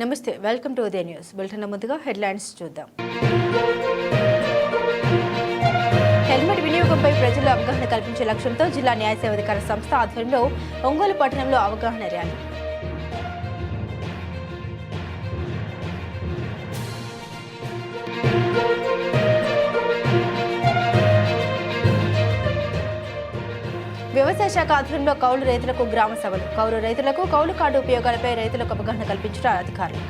నమస్తే, welcome to Udaya news. Bulletin ముందుగా headlines చూద్దాం. హెల్మెట్ వినియోగంపై ప్రజల్లో అవగాహన కల్పించే లక్ష్యంతో జిల్లా న్యాయ సేవాధికార సంస్థ ఆధ్వర్యంలో ఒంగోలు పట్టణంలో అవగాహన ర్యాలీ. వ్యవసాయ శాఖ ఆధ్వర్యంలో కౌలు రైతులకు గ్రామ సభలు. కౌలు రైతులకు కౌలు కార్డు ఉపయోగాలపై రైతులకు అవగాహన కల్పించడం అధికారులు.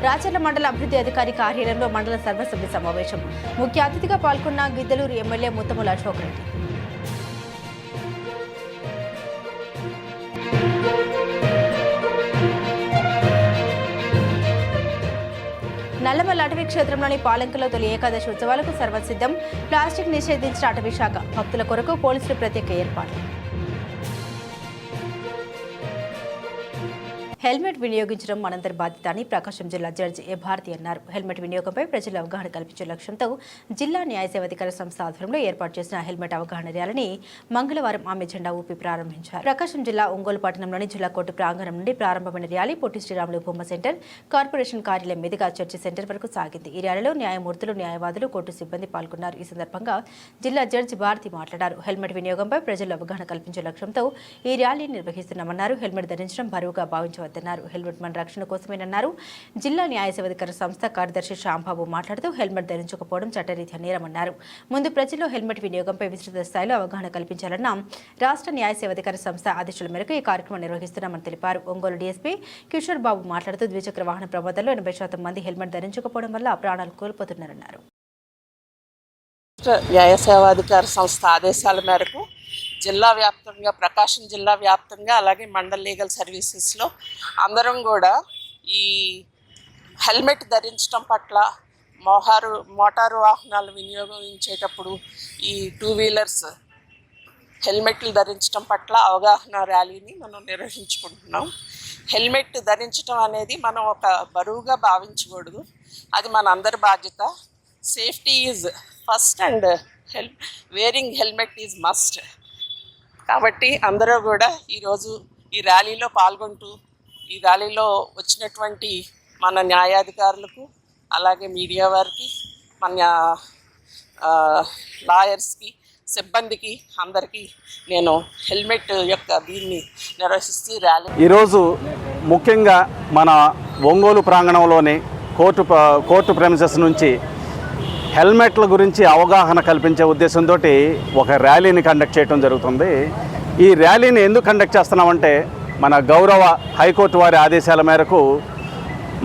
రాచర్ల మండల అభివృద్ధి అధికారి కార్యాలయంలో మండల సర్వసభ్య సమావేశం. ముఖ్య అతిథిగా పాల్గొన్న గిద్దలూరు ఎమ్మెల్యే ముత్తముల అశోక్ రెడ్డి. నల్లమల్ల అటవీ క్షేత్రంలోని పాలంకలో తొలి ఏకాదశి ఉత్సవాలకు సర్వసిద్ధం. ప్లాస్టిక్ నిషేధించిన అటవీ శాఖ. భక్తుల కొరకు పోలీసులు ప్రత్యేక ఏర్పాట్లు. హెల్మెట్ వినియోగించడం మనందరి బాధ్యత అని ప్రకాశం జిల్లా జడ్జి ఏ భారతి అన్నారు. హెల్మెట్ వినియోగంపై ప్రజల అవగాహన కల్పించే లక్ష్యంతో జిల్లా న్యాయ సేవాధికార సంస్థ ఆధ్వర్యంలో ఏర్పాటు చేసిన హెల్మెట్ అవగాహన ర్యాలీని మంగళవారం ఆమె జెండా ఊపి ప్రారంభించారు. ప్రకాశం జిల్లా ఒంగోలు పట్టణంలోని జిల్లా కోర్టు ప్రాంగణం నుండి ప్రారంభమైన ర్యాలీ పొట్టి శ్రీరాములు బొమ్మ సెంటర్, కార్పొరేషన్ కార్యాలయం మీదుగా చర్చి సెంటర్ వరకు సాగింది. ఈ ర్యాలీలో న్యాయమూర్తులు, న్యాయవాదులు, కోర్టు సిబ్బంది పాల్గొన్నారు. ఈ సందర్భంగా జిల్లా జడ్జి భారతి మాట్లాడారు. హెల్మెట్ వినియోగంపై ప్రజలు అవగాహన కల్పించే లక్ష్యంతో ఈ ర్యాలీని నిర్వహిస్తున్నామన్నారు. హెల్మెట్ ధరించడం బరువుగా భావించవద్దన్నారు. హెల్మెట్ మన రక్షణ కోసమేనన్నారు. జిల్లా న్యాయ సేవాధికార సంస్థ కార్యదర్శి శ్యాంబాబు మాట్లాడుతూ హెల్మెట్ ధరించకపోవడం చట్టరీత్యా నేరమన్నారు. ముందు ప్రజల్లో హెల్మెట్ వినియోగంపై విస్తృత స్థాయిలో అవగాహన కల్పించాలన్న రాష్ట్ర న్యాయ సేవాధికార సంస్థ ఆదేశాల మేరకు ఈ కార్యక్రమం నిర్వహిస్తున్నామని తెలిపారు. ఒంగోలు డీఎస్పీ కిషోర్ బాబు మాట్లాడుతూ ద్విచక్ర వాహన ప్రమాదాల్లో 80% మంది హెల్మెట్ ధరించకపోవడం వల్ల ప్రాణాలు కోల్పోతున్నారన్నారు. న్యాయ సేవాధికార సంస్థ ఆదేశాల మేరకు జిల్లా వ్యాప్తంగా, ప్రకాశం జిల్లా వ్యాప్తంగా, అలాగే మండల్ లీగల్ సర్వీసెస్లో అందరం కూడా ఈ హెల్మెట్ ధరించడం పట్ల, మోటారు వాహనాలు వినియోగించేటప్పుడు ఈ 2 వీలర్స్ హెల్మెట్లు ధరించడం పట్ల అవగాహన ర్యాలీని మనం నిర్వహించుకుంటున్నాం. హెల్మెట్ ధరించడం అనేది మనం ఒక బరువుగా భావించకూడదు. అది మన అందరి బాధ్యత. Safety is first and wearing helmet is must. కాబట్టి అందరూ కూడా ఈరోజు ఈ ర్యాలీలో పాల్గొంటూ, ఈ ర్యాలీలో వచ్చినటువంటి మన న్యాయాధికారులకు, అలాగే మీడియా వారికి, మన లాయర్స్కి, సిబ్బందికి అందరికీ నేను హెల్మెట్ యొక్క దీన్ని నిర్వహిస్తూ ర్యాలీ ఈరోజు ముఖ్యంగా మన ఒంగోలు ప్రాంగణంలోని కోర్టు ప్రెమిసెస్ నుంచి హెల్మెట్ల గురించి అవగాహన కల్పించే ఉద్దేశంతో ఒక ర్యాలీని కండక్ట్ చేయడం జరుగుతుంది. ఈ ర్యాలీని ఎందుకు కండక్ట్ చేస్తున్నామంటే, మన గౌరవ హైకోర్టు వారి ఆదేశాల మేరకు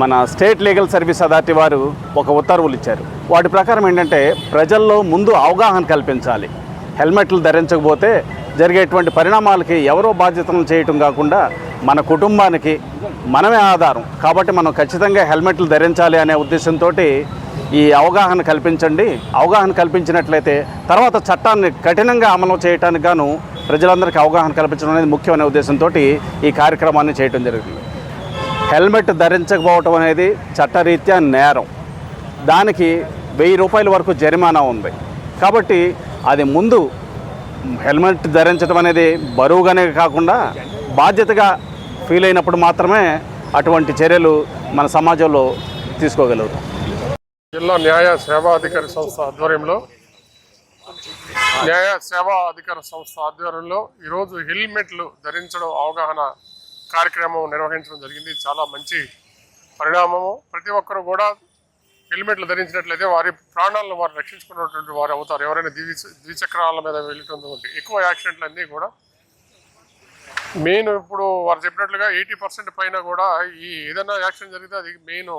మన స్టేట్ లీగల్ సర్వీస్ అథారిటీ వారు ఒక ఉత్తర్వులు ఇచ్చారు. వాటి ప్రకారం ఏంటంటే, ప్రజల్లో ముందు అవగాహన కల్పించాలి. హెల్మెట్లు ధరించకపోతే జరిగేటువంటి పరిణామాలకి ఎవరో బాధ్యతలు చేయటం కాకుండా మన కుటుంబానికి మనమే ఆధారం. కాబట్టి మనం ఖచ్చితంగా హెల్మెట్లు ధరించాలి అనే ఉద్దేశంతో ఈ అవగాహన కల్పించండి. అవగాహన కల్పించినట్లయితే తర్వాత చట్టాన్ని కఠినంగా అమలు చేయడానికి గాను ప్రజలందరికీ అవగాహన కల్పించడం అనేది ముఖ్యమైన ఉద్దేశంతో ఈ కార్యక్రమాన్ని చేయడం జరుగుతుంది. హెల్మెట్ ధరించకపోవటం అనేది చట్టరీత్యా నేరం. దానికి 1000 రూపాయల వరకు జరిమానా ఉంది. కాబట్టి అది ముందు హెల్మెట్ ధరించడం అనేది బరువుగానే కాకుండా బాధ్యతగా ఫీల్ అయినప్పుడు మాత్రమే అటువంటి చర్యలు మన సమాజంలో తీసుకోగలుగుతాం. జిల్లా న్యాయ సేవాధికార సంస్థ ఆధ్వర్యంలో ఈరోజు హెల్మెట్లు ధరించడం అవగాహన కార్యక్రమం నిర్వహించడం జరిగింది. చాలా మంచి పరిణామము. ప్రతి ఒక్కరు కూడా హెల్మెట్లు ధరించినట్లయితే వారి ప్రాణాలను వారు రక్షించుకున్నటువంటి వారు అవుతారు. ఎవరైనా ద్విచక్రాల మీద వెళ్ళేటువంటి ఎక్కువ యాక్సిడెంట్లు అన్నీ కూడా మెయిన్, ఇప్పుడు వారు చెప్పినట్లుగా 80% పైన కూడా ఈ ఏదైనా యాక్సిడెంట్ జరిగితే అది మెయిన్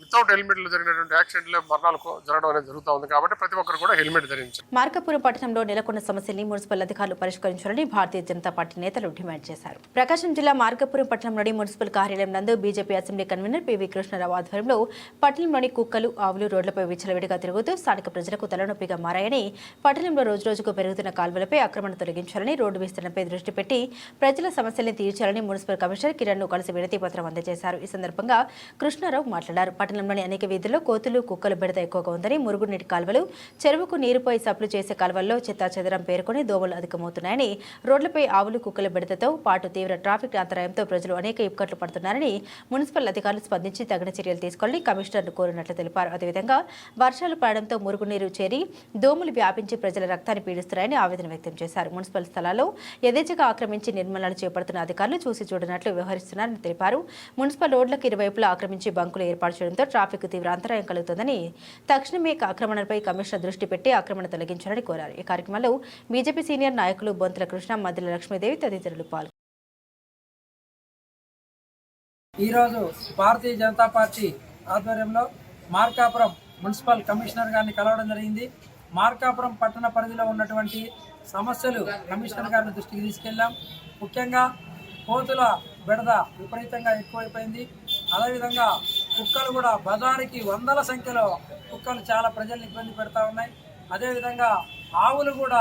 వితౌట్ హెల్మెట్లు జరిగినటువంటి యాక్సిడెంట్లు, మరణాలు జరగడం అనేది జరుగుతూ ఉంది. కాబట్టి ప్రతి ఒక్కరు కూడా హెల్మెట్ ధరించారు. మార్కాపురం పట్టణంలో నెలకొన్న సమస్యల్ని మున్సిపల్ అధికారులు పరిష్కరించాలని భారతీయ జనతా పార్టీ నేతలు డిమాండ్ చేశారు. ప్రకాశం జిల్లా మార్కాపురం పట్టణంలోని మున్సిపల్ కార్యాలయం నందు BJP assembly convener PV Krishnarao ఆధ్వర్యంలో పట్టణంలోని కుక్కలు, ఆవులు రోడ్లపై విచ్చలవిడిగా తిరుగుతూ స్థానిక ప్రజలకు తలనొప్పిగా మారాయని, పట్టణంలో రోజురోజుకు పెరుగుతున్న కాల్వలపై ఆక్రమణ తొలగించాలని, రోడ్డు విస్తరణపై దృష్టి పెట్టి ప్రజల సమస్యల్ని తీర్చాలని మున్సిపల్ కమిషనర్ కిరణ్ ను కలిసి వినతి పత్రం అందజేశారు. ఈ సందర్భంగా కృష్ణ కృష్ణారావు మాట్లాడారు. పట్టణంలోని అనేక వీధుల్లో కోతులు కుక్కలు బెడద ఎక్కువగా ఉందని, మురుగునీటి కాలువలు, చెరువుకు నీరుపై సప్లై చేసే కాలువల్లో చెత్తాచెదరం పేరుకొని దోమలు అధికమవుతున్నాయని, రోడ్లపై ఆవులు కుక్కల బెడదతో పాటు తీవ్ర ట్రాఫిక్ అంతరాయంతో ప్రజలు అనేక ఇబ్బందులు పడుతున్నారని మున్సిపల్ అధికారులు స్పందించి తగిన చర్యలు తీసుకోవాలని కమిషనర్ను కోరినట్లు తెలిపారు. అదేవిధంగా వర్షాలు పడడంతో మురుగునీరు చేరి దోమలు వ్యాపించి ప్రజల రక్తాన్ని పీడిస్తున్నాయని ఆవేదన వ్యక్తం చేశారు. మున్సిపల్ స్థలాల్లో యథేచ్ఛగా ఆక్రమించి నిర్మాణాలు చేపడుతున్న అధికారులు చూసి చూడనట్లు వ్యవహరిస్తున్నారని తెలిపారు. మున్సిపల్ రోడ్లకు ఇరువైపులా ఆక్రమించి బంకులు ఏర్పాటు చేయడంతో ట్రాఫిక్ తీవ్ర అంతరాయం కలుగుతుందని, తక్షణమే ఆక్రమణపై కమిషనర్ దృష్టి పెట్టి ఆక్రమణ తొలగించాలని కోరారు. ఈ కార్యక్రమంలో బీజేపీ సీనియర్ నాయకులు బొంతుల కృష్ణ, మధ్యల లక్ష్మీదేవి తదితరులు పాల్గొన్నారు. ఈరోజు భారతీయ జనతా పార్టీ ఆధ్వర్యంలో మార్కాపురం మున్సిపల్ కమిషనర్ గారిని కలవడం జరిగింది. మార్కాపురం పట్టణ పరిధిలో ఉన్నటువంటి సమస్యలు కమిషనర్ గారిని దృష్టికి తీసుకెళ్ళాం. ముఖ్యంగా కోతుల బెడద విపరీతంగా ఎక్కువైపోయింది. అదేవిధంగా కుక్కలు కూడా బజారుకి వందల సంఖ్యలో కుక్కలు చాలా ప్రజల్ని ఇబ్బంది పెడతా ఉన్నాయి. అదేవిధంగా ఆవులు కూడా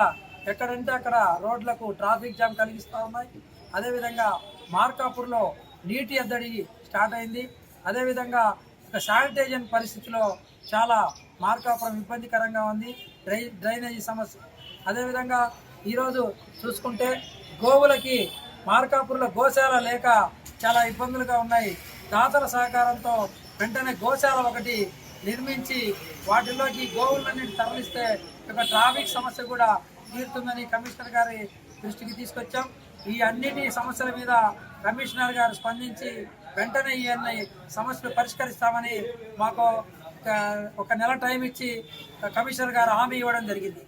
ఎక్కడంటే అక్కడ రోడ్లకు ట్రాఫిక్ జామ్ కలిగిస్తూ ఉన్నాయి. అదేవిధంగా మార్కాపూర్లో నీటి ఎద్దడి స్టార్ట్ అయింది. అదేవిధంగా ఒక శానిటైజేషన్ పరిస్థితిలో చాలా మార్కాపురం ఇబ్బందికరంగా ఉంది, డ్రైనేజీ సమస్య. అదేవిధంగా ఈరోజు చూసుకుంటే గోవులకి మార్కాపూర్లో గోశాల లేక చాలా ఇబ్బందులుగా ఉన్నాయి. దాతల సహకారంతో వెంటనే గోశాల ఒకటి నిర్మించి వాటిల్లోకి గోవులన్నిటి తరలిస్తే ఒక ట్రాఫిక్ సమస్య కూడా తీరుతుందని కమిషనర్ గారి దృష్టికి తీసుకొచ్చాం. ఈ అన్నిటి సమస్యల మీద కమిషనర్ గారు స్పందించి వెంటనే ఈ అన్ని సమస్యలు పరిష్కరిస్తామని మాకు ఒక నెల టైం ఇచ్చి కమిషనర్ గారు హామీ ఇవ్వడం జరిగింది.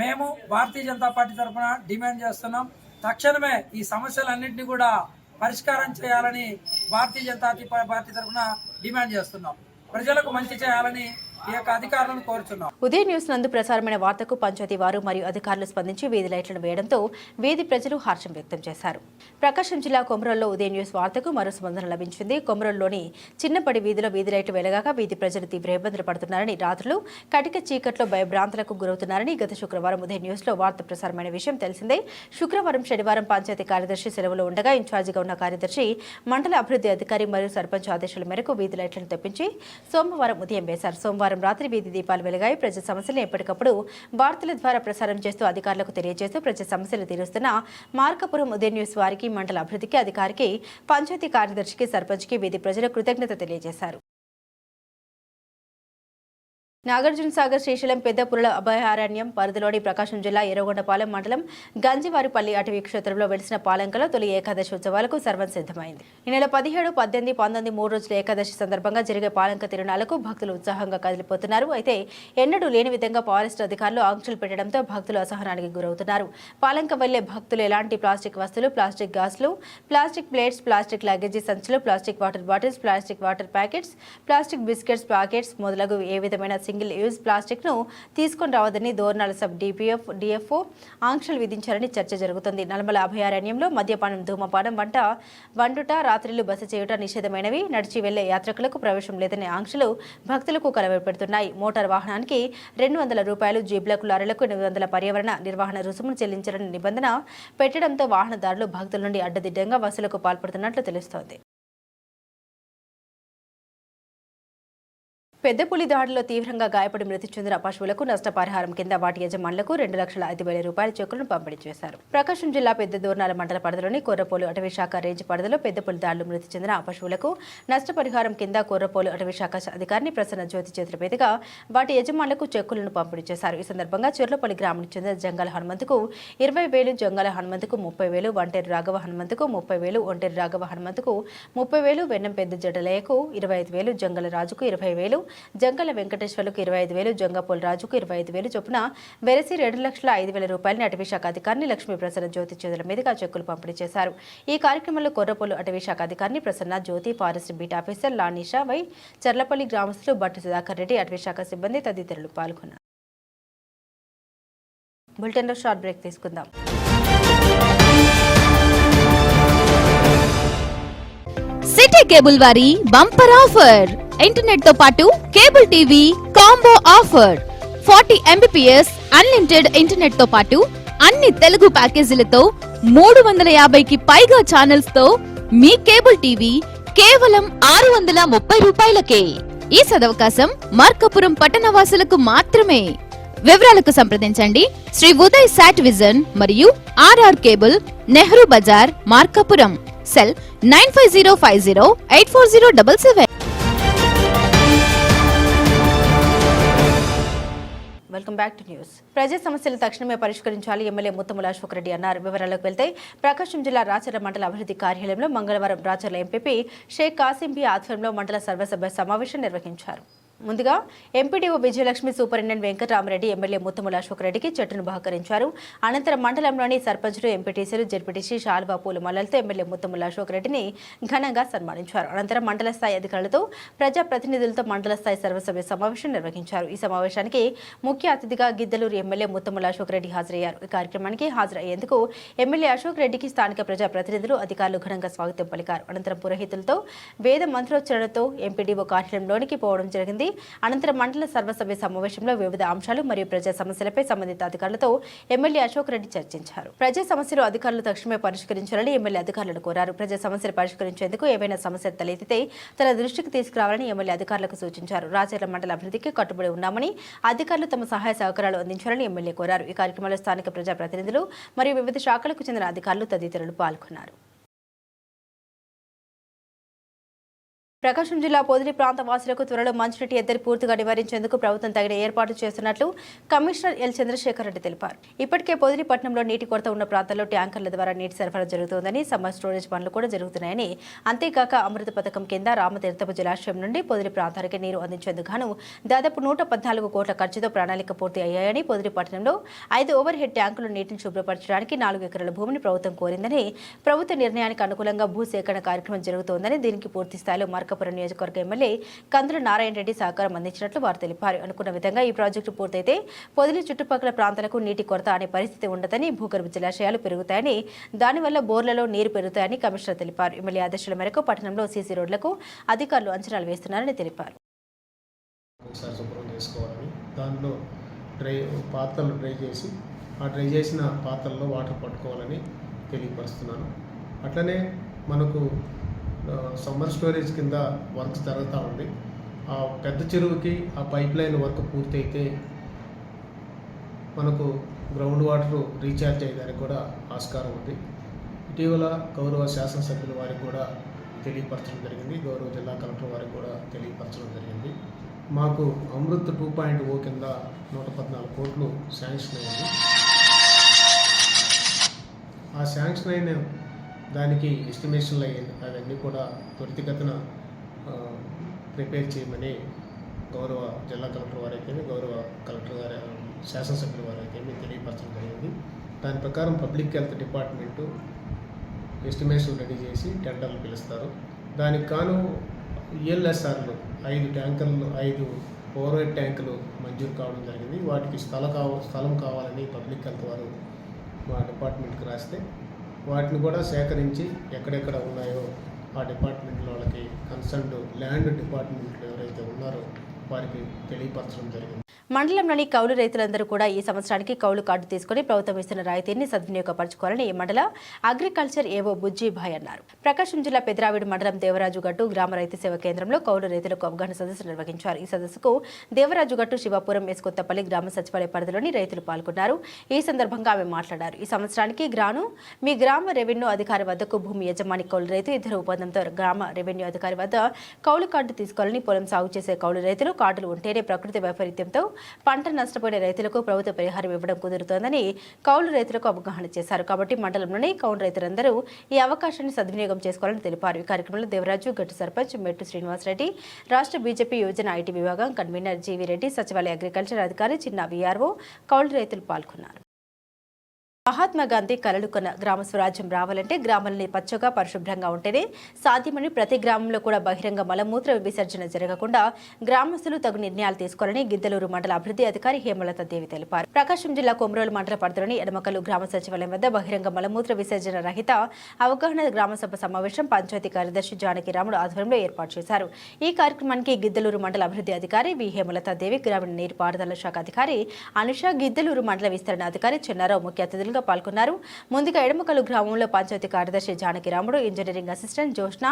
మేము భారతీయ జనతా పార్టీ తరఫున డిమాండ్ చేస్తున్నాం, తక్షణమే ఈ సమస్యలన్నింటినీ కూడా పరిష్కారం చేయాలని భారతీయ జనతా పార్టీ తరఫున డిమాండ్ చేస్తున్నాం. ప్రజలకు మంచి చేయాలని ఈ యొక్క అధికారులను కోరుచున్నాం. ఉదయం న్యూస్ నందు ప్రసారమైన వార్తకు పంచాయతీ వారు మరియు అధికారులు స్పందించి వీధి లైట్లను వేయడంతో వీధి ప్రజలు హర్షం వ్యక్తం చేశారు. ప్రకాశం జిల్లా కొమరోల్లో ఉదయం న్యూస్ వార్తకు మరో స్పందన లభించింది. కొమరోల్లోని చిన్నపడి వీధిలో వీధి లైట్లు వెలగాక వీధి ప్రజలు తీవ్ర ఇబ్బందులు పడుతున్నారని, రాత్రులు కటిక చీకట్లో భయభ్రాంతులకు గురవుతున్నారని గత శుక్రవారం ఉదయం న్యూస్ లో వార్త ప్రసారమైన విషయం తెలిసిందే. శుక్రవారం, శనివారం పంచాయతీ కార్యదర్శి సెలవులో ఉండగా ఇన్ఛార్జిగా ఉన్న కార్యదర్శి మండల అభివృద్ధి అధికారి మరియు సర్పంచ్ ఆదేశాల మేరకు వీధి లైట్లను తెప్పించి సోమవారం ఉదయం వేశారు. సోమవారం రాత్రి వీధి దీపాలు వెలిగాయి. ప్రజా సమస్యలను ఎప్పటికప్పుడు వార్తల ద్వారా ప్రసారం చేస్తూ అధికారులకు తెలియజేస్తూ ప్రజా సమస్యలు తీరుస్తున్న మార్కాపురం ఉదయం న్యూస్ వారికి, మండల అభివృద్ధికి అధికారికి, పంచాయతీ కార్యదర్శికి, సర్పంచ్కి వీధి ప్రజలకు కృతజ్ఞత తెలియజేశారు. నాగార్జున సాగర్ శ్రీశైలం పెద్ద పులుల అభయారణ్యం పరిధిలోని ప్రకాశం జిల్లా ఎర్రగొండపాలెం మండలం గంజివారిపల్లి అటవీ క్షేత్రంలో వెలిసిన పాలంకలో తొలి ఏకాదశి ఉత్సవాలకు సర్వం సిద్ధమైంది. ఈ నెల 17, 18, 19 3 రోజుల ఏకాదశి సందర్భంగా జరిగే పాలంక తిరునాళ్లకు భక్తులు ఉత్సాహంగా కదిలిపోతున్నారు. అయితే ఎన్నడూ లేని విధంగా ఫారెస్ట్ అధికారులు ఆంక్షలు పెట్టడంతో భక్తులు అసహనానికి గురవుతున్నారు. పాలంక వెళ్లే భక్తులు ఎలాంటి ప్లాస్టిక్ వస్తువులు, ప్లాస్టిక్ గాజులు, ప్లాస్టిక్ ప్లేట్స్, ప్లాస్టిక్ లగేజీ సంచులు, plastic water bottles, plastic water packets, plastic biscuits packets మొదలగు ఏ విధమైన సింగిల్ యూజ్ ప్లాస్టిక్ ను తీసుకొని రావద్దని దోర్నాల సబ్ డిఎఫ్ఓ ఆంక్షలు విధించారని చర్చ జరుగుతుంది. నల్మల అభయారణ్యంలో మద్యపానం, ధూమపానం, వండుట, రాత్రిళ్లు బస చేయుట నిషేధమైనవి. నడిచి వెళ్లే యాత్రికులకు ప్రవేశం లేదనే ఆంక్షలు భక్తులకు కలవరపెడుతున్నాయి. మోటార్ వాహనానికి 200 రూపాయలు, జీబ్లకు, లారీలకు 800 పర్యావరణ నిర్వహణ రుసుమును చెల్లించాలని నిబంధన పెట్టడంతో వాహనదారులు భక్తుల నుండి అడ్డదిడ్డంగా వసూలుకు పాల్పడుతున్నట్లు తెలుస్తోంది. పెద్ద పులి దాడిలో తీవ్రంగా గాయపడి మృతి చెందిన పశువులకు నష్టపరిహారం కింద వాటి యజమానులకు 2,05,000 రూపాయల చెక్కులను పంపిణీ చేశారు. ప్రకాశం జిల్లా పెద్ద దోర్నాల మండల పరిధిలోని కొర్రపోలు అటవీ శాఖ రేంజ్ పరిధిలో పెద్ద పులి దాడిలో మృతి చెందిన పశువులకు నష్టపరిహారం కింద కొర్రపోలు అటవీ శాఖ అధికారిని ప్రసన్న జ్యోతి చేతుల మీదుగా వాటి యజమానులకు చెక్కులను పంపిణీ చేశారు. ఈ సందర్భంగా చెర్లపల్లి గ్రామానికి చెందిన జంగాల హనుమంతుకు 20,000, జంగాల హనుమంతుకు 30,000, వంటేరు రాఘవ హనుమంతుకు 30,000, ఒంటేరు రాఘవ హనుమంతుకు 30,000, వెన్నం పెద్ద జడలయ్యకు 25,000, జంగల రాజుకు 20,000, జంగల వెంకటేశ్వర్లకు 25,000, జంగపోల్ రాజుకు 25,000 చొప్పున వెరసి 2,05,000 రూపాయలని అటవీ శాఖ అధికారిని లక్ష్మీ ప్రసన్న జ్యోతి చేతుల మీదుగా చెక్కులు పంపిణీ చేశారు. ఈ కార్యక్రమంలో కొర్రపోలు అటవీ శాఖ అధికారిని Prasanna Jyothi, forest beat officer లానిషా వై, చర్లపల్లి గ్రామస్తులు బట్టు సుధాకర్ రెడ్డి, అటవీ శాఖ సిబ్బంది తదితరులు పాల్గొన్నారు. బులెటిన్లో షార్ట్ బ్రేక్ తీసుకుందాం. సిటీ కేబుల్ వారి బంపర్ ఆఫర్, ఇంటర్నెట్ తో పాటు cable TV combo offer. 40 Mbps unlimited internet తో పాటు అన్ని తెలుగు ప్యాకేజీలతో 350కి పైగా ఛానల్స్ తో మీ కేబుల్ టీవీ కేవలం 630 రూపాయలకే. ఈ సదవకాశం మార్కాపురం పట్టణవాసులకు మాత్రమే. వివరాలకు సంప్రదించండి శ్రీ ఉదయ్ సాట్ విజన్ మరియు RR cable, Nehru Bazar, Markapuram. Cell 9505084077. Welcome back to news. ప్రజా సమస్యలు తక్షణమే పరిష్కరించాలి ఎమ్మెల్యే ముత్తముల అశోక్ రెడ్డి అన్నారు. వివరాలకు వెళ్తే ప్రకాశం జిల్లా రాచర్ల మండల అభివృద్ధి కార్యాలయంలో మంగళవారం రాచర్ల ఎంపీపీ షేక్ కాసింబీ ఆధ్వర్యంలో మండల సర్వసభ్య సమావేశం నిర్వహించారు. ముందుగా MPDO Vijayalakshmi, superintendent Venkataramareddy MLA Muthamula Ashok రెడ్డికి చెట్టును బహుకరించారు. అనంతరం మండలంలోని సర్పంచులు, ఎంపీటీసీలు, జెడ్పీటీసీ శాల్వా పూల మల్లలతో ఎమ్మెల్యే ముత్తముల అశోక్ రెడ్డిని ఘనంగా సన్మానించారు. అనంతరం మండల స్థాయి అధికారులతో, ప్రజాప్రతినిధులతో మండల స్థాయి సర్వసభ్య సమావేశం నిర్వహించారు. ఈ సమావేశానికి ముఖ్య అతిథిగా గిద్దలూరు ఎమ్మెల్యే ముత్తముల అశోక్ రెడ్డి హాజరయ్యారు. ఈ కార్యక్రమానికి హాజరయ్యేందుకు ఎమ్మెల్యే అశోక్ రెడ్డికి స్థానిక ప్రజాప్రతినిధులు, అధికారులు ఘనంగా స్వాగతం పలికారు. అనంతరం పురోహితులతో వేద మంత్రోచ్చరణతో ఎంపీడీఓ కార్యాలయంలోనికి పోవడం జరిగింది. అనంతరం మండల సర్వసభ్య సమావేశంలో వివిధ అంశాలు మరియు ప్రజా సమస్యలపై సంబంధిత అధికారులతో ఎమ్మెల్యే అశోక్ రెడ్డి చర్చించారు. ప్రజా సమస్యలు అధికారులు తక్షణమే పరిష్కరించాలని ఎమ్మెల్యే అధికారులను కోరారు. ప్రజా సమస్యలు పరిష్కరించేందుకు ఏవైనా సమస్య తలెత్తితే తన దృష్టికి తీసుకురావాలని ఎమ్మెల్యే అధికారులకు సూచించారు. రాచర్ల మండల అభివృద్ధికి కట్టుబడి ఉన్నామని, అధికారులు తమ సహాయ సహకారాలు అందించాలని ఎమ్మెల్యే కోరారు. ఈ కార్యక్రమంలో స్థానిక ప్రజాప్రతినిధులు మరియు వివిధ శాఖలకు చెందిన అధికారులు తదితరులు పాల్గొన్నారు. ప్రకాశం జిల్లా పొదిలి ప్రాంత వాసులకు త్వరలో మంచినీటి ఎద్దడి పూర్తిగా నివారించేందుకు ప్రభుత్వం తగిన ఏర్పాటు చేస్తున్నట్లు కమిషనర్ ఎల్ చంద్రశేఖర్ రెడ్డి తెలిపారు. ఇప్పటికే పొదిలి పట్టణంలో నీటి కొరత ఉన్న ప్రాంతాల్లో ట్యాంకర్ల ద్వారా నీటి సరఫరా జరుగుతోందని, సమ్మర్ స్టోరేజ్ పనులు కూడా జరుగుతున్నాయని, అంతేకాక అమృత పథకం కింద రామతీర్థపు జలాశయం నుండి పొదిలి ప్రాంతానికి నీరు అందించేందుకు గాను దాదాపు 114 కోట్ల ఖర్చుతో ప్రణాళిక పూర్తి అయ్యాయని, పొదిలి పట్టణంలో 5 ఓవర్ హెడ్ ట్యాంకులు నీటిని శుభ్రపరచడానికి 4 ఎకరాల భూమిని ప్రభుత్వం కోరిందని, ప్రభుత్వ నిర్ణయానికి అనుకూలంగా భూసేకరణ కార్యక్రమం జరుగుతోందని, దీనికి పూర్తి స్థాయిలో మార్కాపురం నియోజకవర్గ ఎమ్మెల్యే కందుల నారాయణ రెడ్డి సహకారం అందించినట్లు వారు తెలిపారు. అనుకున్న విధంగా ఈ ప్రాజెక్టు పూర్తయితే పొదిలి చుట్టుపక్కల ప్రాంతాలకు నీటి కొరత అనే పరిస్థితి ఉండదని, భూగర్భ జలాశయాలు పెరుగుతాయని, దానివల్ల బోర్లలో నీరు పెరుగుతాయని కమిషనర్ తెలిపారు. ఎమ్మెల్యే ఆదేశాల మేరకు పట్టణంలో సీసీ రోడ్లకు అధికారులు అంచనాలు వేస్తున్నారని తెలిపారు. దానిలో పాత్రలు డ్రై చేసి ఆ డ్రై చేసిన పాత్రల్లో వాటర్ పట్టుకోవాలని తెలియపరుస్తున్నాను. అట్లనే మనకు సమ్మర్ స్టోరేజ్ కింద వర్క్ జరుగుతూ ఉంది. ఆ పెద్ద చెరువుకి ఆ పైప్ లైన్ వర్క్ పూర్తయితే మనకు గ్రౌండ్ వాటర్ రీఛార్జ్ అయ్యేదానికి కూడా ఆస్కారం ఉంది. ఇటీవల గౌరవ శాసనసభ్యుల వారికి కూడా తెలియపరచడం జరిగింది, గౌరవ జిల్లా కలెక్టర్ వారికి కూడా తెలియపరచడం జరిగింది. మాకు అమృత్ 2.0 కింద 114 కోట్లు శాంక్షన్ అయింది. ఆ శాంక్షన్ అయిన దానికి ఎస్టిమేషన్లు అవన్నీ కూడా త్వరితగతిన ప్రిపేర్ చేయమని గౌరవ జిల్లా కలెక్టర్ వారైతే, గౌరవ కలెక్టర్ గారి శాసనసభ్యుల వారైతే తెలియపరచడం జరిగింది. దాని ప్రకారం public health department estimation ready చేసి టెండర్లు పిలుస్తారు. దానికి కాను ఈఎల్ఎస్ఆర్లు 5 ట్యాంకర్లు, 5 ఓవర్హెడ్ ట్యాంకులు మంజూరు కావడం జరిగింది. వాటికి స్థలం కావాలని పబ్లిక్ హెల్త్ వారు మా డిపార్ట్మెంట్కి రాస్తే వాటిని కూడా సేకరించి ఎక్కడెక్కడ ఉన్నాయో ఆ డిపార్ట్మెంట్లో వాళ్ళకి కన్సర్న్డ్ ల్యాండ్ డిపార్ట్మెంట్లు ఎవరైతే ఉన్నారో వారికి తెలియపరచడం జరిగింది. మండలంలోని కౌలు రైతులందరూ కూడా ఈ సంవత్సరానికి కౌలు కార్డు తీసుకుని ప్రభుత్వం ఇస్తున్న రాయితీని సద్వినియోగపరచుకోవాలని ఈ మండల అగ్రికల్చర్ ఏవో బుజ్జీభాయ్ అన్నారు. ప్రకాశం జిల్లా పెద్రావిడి మండలం దేవరాజుగట్టు గ్రామ రైతు సేవ కేంద్రంలో కౌలు రైతులకు అవగాహన సదస్సు నిర్వహించారు. ఈ సదస్సుకు దేవరాజుగట్టు, శివాపురం, ఎస్కొత్తపల్లి గ్రామ సచివాలయ పరిధిలోని రైతులు పాల్గొన్నారు. ఈ సందర్భంగా ఆమె మాట్లాడారు. ఈ సంవత్సరానికి మీ గ్రామ రెవెన్యూ అధికారి వద్దకు భూమి యజమాని కౌలు రైతు ఇద్దరు ఒప్పందంతో గ్రామ రెవెన్యూ అధికారి వద్ద కౌలు కార్డు తీసుకోవాలని, పొలం సాగు చేసే కౌలు రైతులు కార్డులు ఉంటేనే ప్రకృతి వైపరీత్యంతో పంట నష్టపోయిన రైతులకు ప్రభుత్వ పరిహారం ఇవ్వడం కుదురుతోందని కౌలు రైతులకు అవగాహన చేశారు. కాబట్టి మండలంలోని కౌలు రైతులందరూ ఈ అవకాశాన్ని సద్వినియోగం చేసుకోవాలని తెలిపారు. ఈ కార్యక్రమంలో దేవరాజు గట్టు సర్పంచ్ మెట్టు శ్రీనివాసరెడ్డి, రాష్ట్ర బీజేపీ యువజన ఐటీ విభాగం కన్వీనర్ జీవీ రెడ్డి, సచివాలయ అగ్రికల్చర్ అధికారి చిన్న వీఆర్ఓ, కౌలు రైతులు పాల్గొన్నారు. మహాత్మా గాంధీ కలలు కొన్న గ్రామ స్వరాజ్యం రావాలంటే గ్రామాలని పచ్చగా పరిశుభ్రంగా ఉంటేనే సాధ్యమని, ప్రతి గ్రామంలో కూడా బహిరంగ మలమూత్ర విసర్జన జరగకుండా గ్రామస్తులు తగు నిర్ణయాలు తీసుకోవాలని గిద్దలూరు మండల అభివృద్ధి అధికారి హేమలత దేవి తెలిపారు. ప్రకాశం జిల్లా కొమరోలు మండల పరిధిలోని ఎడమకల్లు గ్రామ సచివాలయం వద్ద బహిరంగ మలమూత్ర విసర్జన రహిత అవగాహన గ్రామ సభ సమావేశం పంచాయతీ కార్యదర్శి జానకి రాముడు ఆధ్వర్యంలో ఏర్పాటు చేశారు. ఈ కార్యక్రమానికి గిద్దలూరు మండల అభివృద్ధి అధికారి వి హేమలత దేవి, గ్రామీణ నీటిపారుదల శాఖ అధికారి అనుష, గిద్దలూరు మండల విస్తరణ అధికారి చెన్నారావు ముఖ్య అతిథులుగా ముఖ్యులుగా పాల్గొన్నారు. ముందుగా ఎడమకల్లు గ్రామంలో పంచాయతీ కార్యదర్శి జానకిరాముడు, ఇంజనీరింగ్ అసిస్టెంట్ జోష్న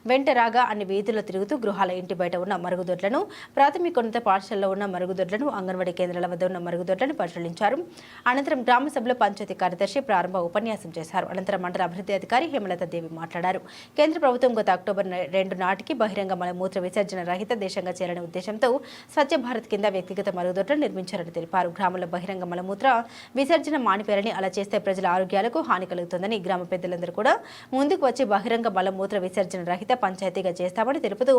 వెంటరాగా అన్ని వీధుల్లో తిరుగుతూ గృహాల ఇంటి బయట ఉన్న మరుగుదొడ్లను, ప్రాథమికోన్నత పాఠశాలలో ఉన్న మరుగుదొడ్లను, అంగన్వాడీ కేంద్రాల వద్ద ఉన్న మరుగుదొడ్లను పరిశీలించారు. అనంతరం గ్రామ సభలో పంచాయతీ కార్యదర్శి ప్రారంభ ఉపన్యాసం చేశారు. అనంతరం మండల అభివృద్ధి అధికారి హేమలత దేవి మాట్లాడారు. కేంద్ర ప్రభుత్వం గత అక్టోబర్ 2 నాటికి బహిరంగ మలమూత్ర విసర్జన రహిత దేశంగా చేయాలనే ఉద్దేశంతో స్వచ్ఛ భారత్ కింద వ్యక్తిగత మరుగుదొడ్లను నిర్మించారని తెలిపారు. గ్రామంలో బహిరంగ మలమూత్ర విసర్జన మానిపేరని, అలా చేస్తే ప్రజల ఆరోగ్యాలకు హాని కలుగుతుందని, గ్రామ పెద్దలందరూ కూడా ముందుకు వచ్చి బహిరంగ మలమూత్ర విసర్జన రహిత పంచాయతీగా చేస్తామని తెలుపుతూ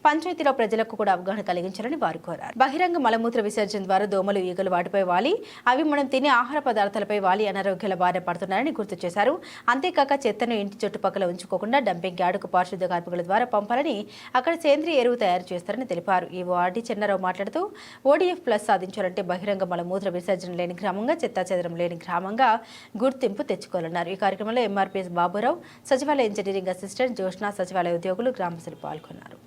పంచాయతీలో ప్రజలకు కూడా అవగాహన కలిగించాలని వారు కోరారు. బహిరంగ మలమూత్ర విసర్జన ద్వారా దోమలు, ఈగలు వాటిపై వాలి అవి మనం తినే ఆహార పదార్థాలపై వాలి అనారోగ్యాల బారిన పడుతున్నారని గుర్తు చేశారు. అంతేకాక చెత్తను ఇంటి చుట్టుపక్కల ఉంచుకోకుండా డంపింగ్ యార్డుకు పారిశుద్ధ కార్మికుల ద్వారా పంపాలని, అక్కడ సేంద్రియ ఎరువు తయారు చేస్తారని తెలిపారు. ఈ వార్డి చెన్నారావు మాట్లాడుతూ ODF ప్లస్ సాధించాలంటే బహిరంగ మలమూత్ర విసర్జన లేని గ్రామంగా, చెత్తాచెదరం లేని గ్రామంగా గుర్తింపు తెచ్చుకోవాలన్నారు. ఈ కార్యక్రమంలో MRPS బాబురావు, సచివాలయ ఇంజనీరింగ్ అసిస్టెంట్ జోష్న, సచివాలయ ఉద్యోగులు, గ్రామస్తులు పాల్గొన్నారు.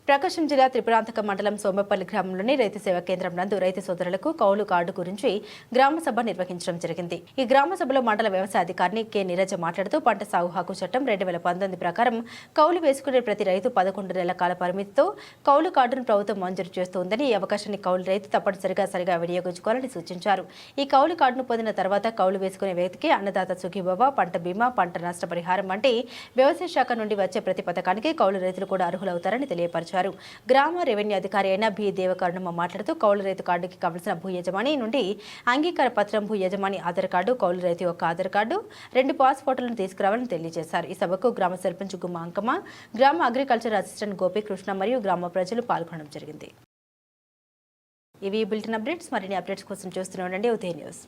ప్రకాశం జిల్లా త్రిపురాంతక మండలం సోమపల్లి గ్రామంలోని రైతు సేవా కేంద్రం నందు రైతు సోదరులకు కౌలు కార్డు గురించి గ్రామ సభ నిర్వహించడం జరిగింది. ఈ గ్రామ సభలో మండల వ్యవసాయ అధికారిని కె నీరజ మాట్లాడుతూ పంట సాగు హక్కు చట్టం 2019 ప్రకారం కౌలు వేసుకునే ప్రతి రైతు 11 నెలల కాల పరిమితితో కౌలు కార్డును ప్రభుత్వం మంజూరు చేస్తోందని, ఈ అవకాశాన్ని కౌలు రైతు తప్పనిసరిగా వినియోగించుకోవాలని సూచించారు. ఈ కౌలు కార్డును పొందిన తర్వాత కౌలు వేసుకునే వ్యక్తికి అన్నదాత సుఖీభవ, పంట బీమా, పంట నష్ట పరిహారం వంటి వ్యవసాయ శాఖ నుండి వచ్చే ప్రతి పథకానికి కౌలు రైతులు కూడా అర్హులవుతారని తెలియపరిచారు. గ్రామ రెవెన్యూ అధికారి అయిన బి దేవకర్ణమ్మ మాట్లాడుతూ కౌలు రైతు కార్డుకి కావలసిన భూ యజమాని నుండి అంగీకార పత్రం, భూ యజమాని ఆధార్ కార్డు, కౌలు రైతు యొక్క ఆధార్ కార్డు, 2 పాస్పోర్టులను తీసుకురావాలని తెలియజేశారు. ఈ సభకు గ్రామ సర్పంచ్ గుమ్మ అంకమ్మ, గ్రామ అగ్రికల్చర్ అసిస్టెంట్ గోపీకృష్ణ మరియు గ్రామ ప్రజలు పాల్గొనడం జరిగింది. ఇవి బులెటిన్ అప్డేట్స్. మరిన్ని అప్డేట్స్ కోసం చూస్తూనే ఉండండి ఉదయ న్యూస్.